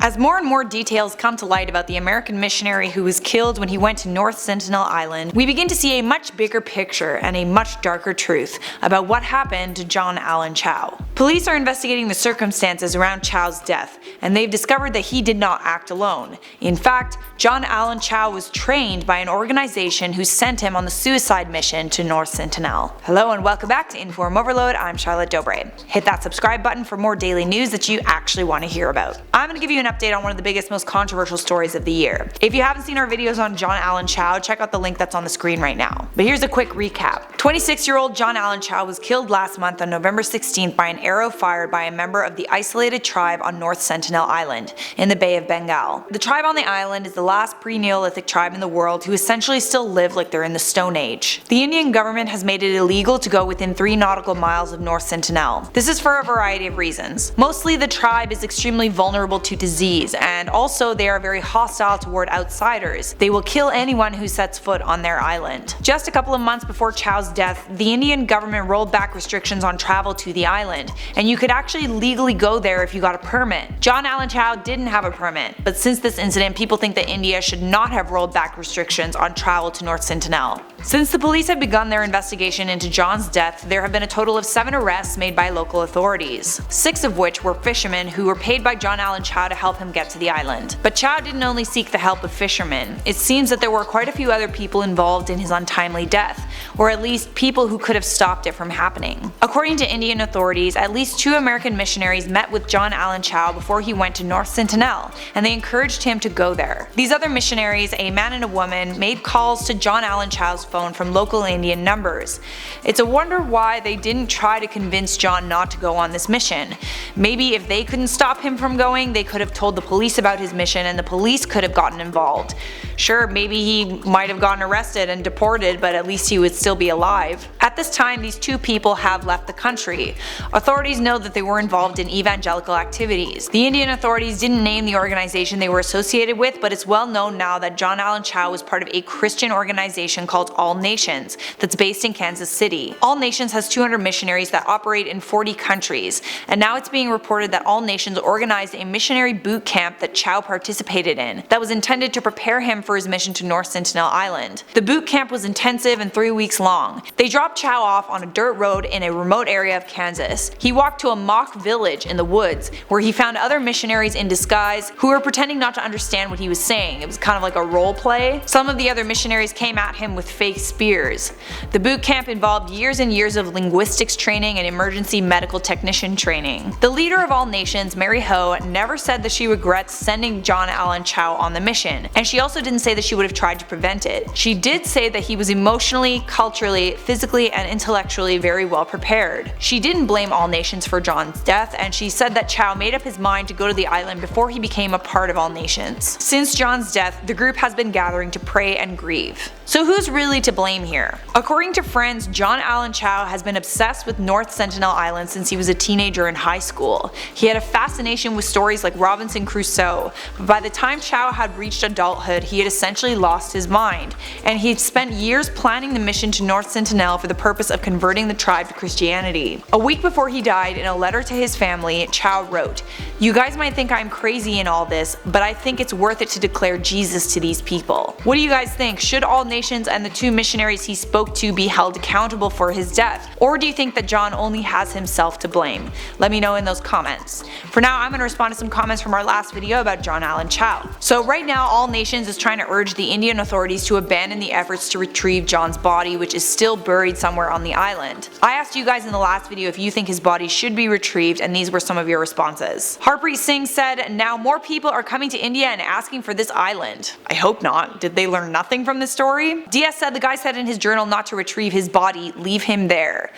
As more and more details come to light about the American missionary who was killed when he went to North Sentinel Island, we begin to see a much bigger picture and a much darker truth about what happened to John Allen Chau. Police are investigating the circumstances around Chau's death, and they've discovered that he did not act alone. In fact, John Allen Chau was trained by an organization who sent him on the suicide mission to North Sentinel. Hello and welcome back to InformOverload. I'm Charlotte Dobre. Hit that subscribe button for more daily news that you actually want to hear about. I'm going to give you an update on one of the biggest, most controversial stories of the year. If you haven't seen our videos on John Allen Chau, check out the link that's on the screen right now. But here's a quick recap. 26-year-old John Allen Chau was killed last month on November 16th by an arrow fired by a member of the isolated tribe on North Sentinel Island in the Bay of Bengal. The tribe on the island is the last pre-Neolithic tribe in the world who essentially still live like they're in the Stone Age. The Indian government has made it illegal to go within 3 nautical miles of North Sentinel. This is for a variety of reasons. Mostly the tribe is extremely vulnerable to disease, and also they are very hostile toward outsiders. They will kill anyone who sets foot on their island. Just a couple of months before Chau's death, the Indian government rolled back restrictions on travel to the island, and you could actually legally go there if you got a permit. John Allen Chau didn't have a permit, but since this incident, people think that India should not have rolled back restrictions on travel to North Sentinel. Since the police have begun their investigation into John's death, there have been a total of 7 arrests made by local authorities, 6 of which were fishermen who were paid by John Allen Chau to help him get to the island. But Chau didn't only seek the help of fishermen. It seems that there were quite a few other people involved in his untimely death, or at least people who could have stopped it from happening. According to Indian authorities, at least 2 American missionaries met with John Allen Chau before he went to North Sentinel, and they encouraged him to go there. These other missionaries, a man and a woman, made calls to John Allen Chau's phone from local Indian numbers. It's a wonder why they didn't try to convince John not to go on this mission. Maybe if they couldn't stop him from going, they could have told the police about his mission and the police could have gotten involved. Sure, maybe he might have gotten arrested and deported, but at least he would still be alive. At this time, these 2 people have left the country. Authorities know that they were involved in evangelical activities. The Indian authorities didn't name the organization they were associated with, but it's well known now that John Allen Chau was part of a Christian organization called All Nations that's based in Kansas City. All Nations has 200 missionaries that operate in 40 countries, and now it's being reported that All Nations organized a missionary boot camp that Chau participated in that was intended to prepare him for his mission to North Sentinel Island. The boot camp was intensive and 3 weeks long. They dropped Chau off on a dirt road in a remote area of Kansas. He walked to a mock village in the woods where he found other missionaries in disguise who were pretending not to understand what he was saying. It was kind of like a role play. Some of the other missionaries came at him with fake spears. The boot camp involved years and years of linguistics training and emergency medical technician training. The leader of All Nations, Mary Ho, never said that she regrets sending John Allen Chau on the mission, and she also didn't say that she would have tried to prevent it. She did say that he was emotionally, culturally, physically, and intellectually very well prepared. She didn't blame All Nations for John's death, and she said that Chau made up his mind to go to the island before he became a part of All Nations. Since John's death, the group has been gathering to pray and grieve. So who's really to blame here? According to friends, John Allen Chau has been obsessed with North Sentinel Island since he was a teenager in high school. He had a fascination with stories like Robinson Crusoe, but by the time Chau had reached adulthood, he had essentially lost his mind, and he'd spent years planning the mission to North Sentinel for the purpose of converting the tribe to Christianity. A week before he died, in a letter to his family, Chau wrote, "You guys might think I'm crazy in all this, but I think it's worth it to declare Jesus to these people." What do you guys think? Should All Nations and the 2 missionaries he spoke to be held accountable for his death? Or do you think that John only has himself to blame? Let me know in those comments. For now, I'm going to respond to some comments from our last video about John Allen Chau. So right now, All Nations is trying to urge the Indian authorities to abandon the efforts to retrieve John's body, which is still buried somewhere on the island. I asked you guys in the last video if you think his body should be retrieved, and these were some of your responses. Harpreet Singh said, "Now more people are coming to India and asking for this island." I hope not. Did they learn nothing from this story? DS said the guy said in his journal not to retrieve his body, leave him there.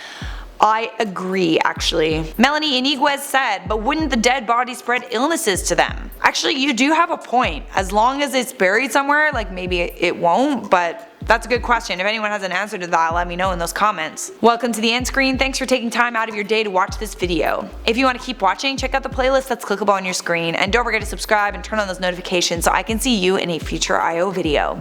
I agree, actually. Melanie Iniguez said, but wouldn't the dead body spread illnesses to them? Actually, you do have a point. As long as it's buried somewhere, like maybe it won't, but that's a good question. If anyone has an answer to that, let me know in those comments. Welcome to the end screen. Thanks for taking time out of your day to watch this video. If you want to keep watching, check out the playlist that's clickable on your screen, and don't forget to subscribe and turn on those notifications so I can see you in a future IO video.